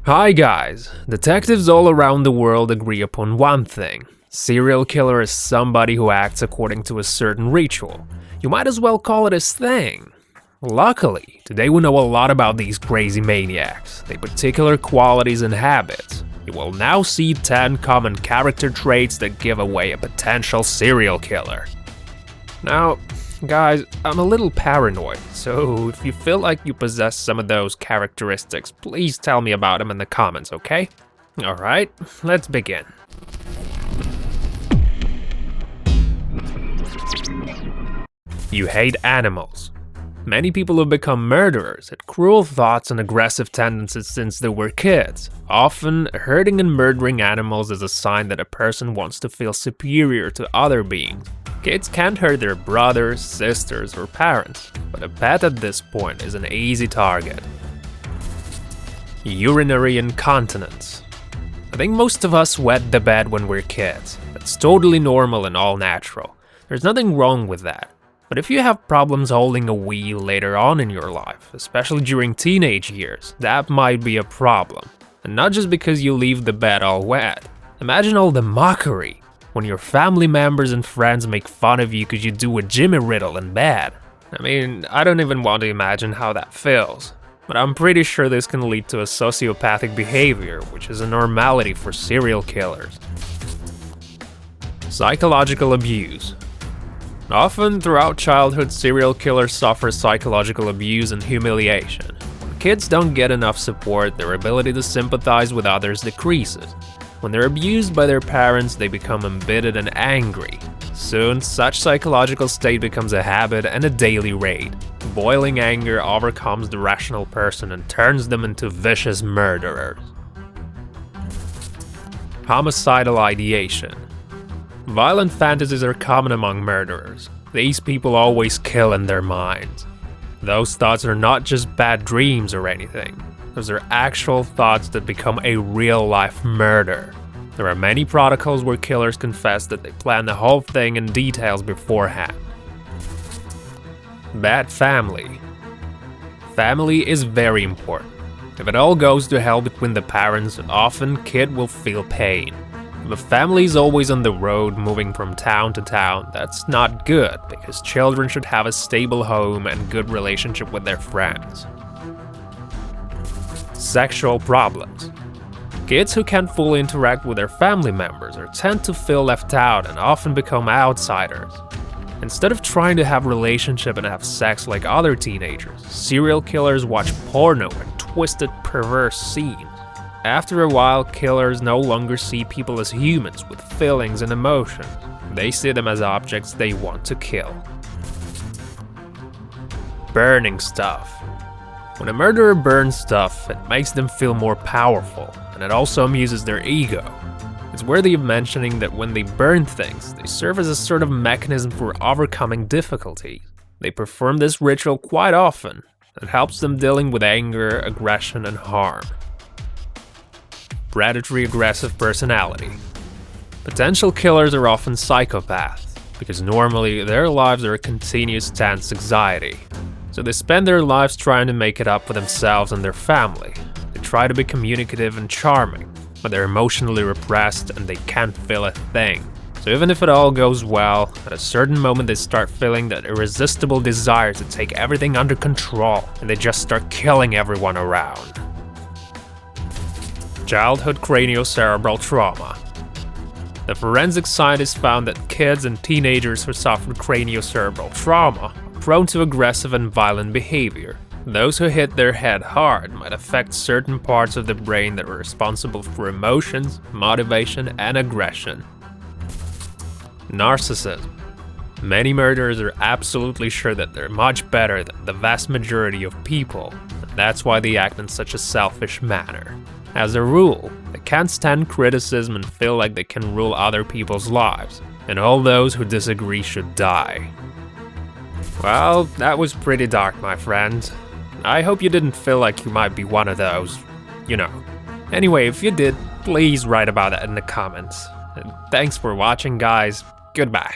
Hi guys! Detectives all around the world agree upon one thing. Serial killer is somebody who acts according to a certain ritual. You might as well call it his thing. Luckily, today we know a lot about these crazy maniacs, their particular qualities and habits. You will now see 10 common character traits that give away a potential serial killer. Now, guys, I'm a little paranoid, so if you feel like you possess some of those characteristics, please tell me about them in the comments, okay? Alright, let's begin. You hate animals. Many people have become murderers, had cruel thoughts and aggressive tendencies since they were kids. Often, hurting and murdering animals is a sign that a person wants to feel superior to other beings. Kids can't hurt their brothers, sisters, or parents, but a pet at this point is an easy target. Urinary incontinence. I think most of us wet the bed when we're kids. That's totally normal and all natural. There's nothing wrong with that. But if you have problems holding a wee later on in your life, especially during teenage years, that might be a problem. And not just because you leave the bed all wet. Imagine all the mockery when your family members and friends make fun of you because you do a Jimmy Riddle in bed. I mean, I don't even want to imagine how that feels. But I'm pretty sure this can lead to a sociopathic behavior, which is a normality for serial killers. Psychological abuse. Often throughout childhood, serial killers suffer psychological abuse and humiliation. When kids don't get enough support, their ability to sympathize with others decreases. When they're abused by their parents, they become embittered and angry. Soon, such psychological state becomes a habit and a daily raid. Boiling anger overcomes the rational person and turns them into vicious murderers. Homicidal ideation. Violent fantasies are common among murderers. These people always kill in their minds. Those thoughts are not just bad dreams or anything. Those are actual thoughts that become a real-life murder. There are many protocols where killers confess that they plan the whole thing in details beforehand. Bad family. Family is very important. If it all goes to hell between the parents, often kid will feel pain. If a family is always on the road, moving from town to town, that's not good, because children should have a stable home and good relationship with their friends. Sexual problems. Kids who can't fully interact with their family members or tend to feel left out and often become outsiders. Instead of trying to have relationship and have sex like other teenagers, serial killers watch porno and twisted, perverse scenes. After a while, killers no longer see people as humans with feelings and emotions. They see them as objects they want to kill. Burning stuff. When a murderer burns stuff, it makes them feel more powerful, and it also amuses their ego. It's worthy of mentioning that when they burn things, they serve as a sort of mechanism for overcoming difficulties. They perform this ritual quite often. It helps them dealing with anger, aggression, and harm. Predatory aggressive personality. Potential killers are often psychopaths, because normally their lives are a continuous tense anxiety. So they spend their lives trying to make it up for themselves and their family. They try to be communicative and charming, but they're emotionally repressed and they can't feel a thing. So even if it all goes well, at a certain moment they start feeling that irresistible desire to take everything under control, and they just start killing everyone around. Childhood cranial-cerebral trauma. The forensic scientists found that kids and teenagers who suffered cranial-cerebral trauma are prone to aggressive and violent behavior. Those who hit their head hard might affect certain parts of the brain that are responsible for emotions, motivation, and aggression. Narcissism. Many murderers are absolutely sure that they're much better than the vast majority of people, and that's why they act in such a selfish manner. As a rule, they can't stand criticism and feel like they can rule other people's lives, and all those who disagree should die. Well, that was pretty dark, my friend. I hope you didn't feel like you might be one of those, you know. Anyway, if you did, please write about it in the comments. And thanks for watching, guys. Goodbye.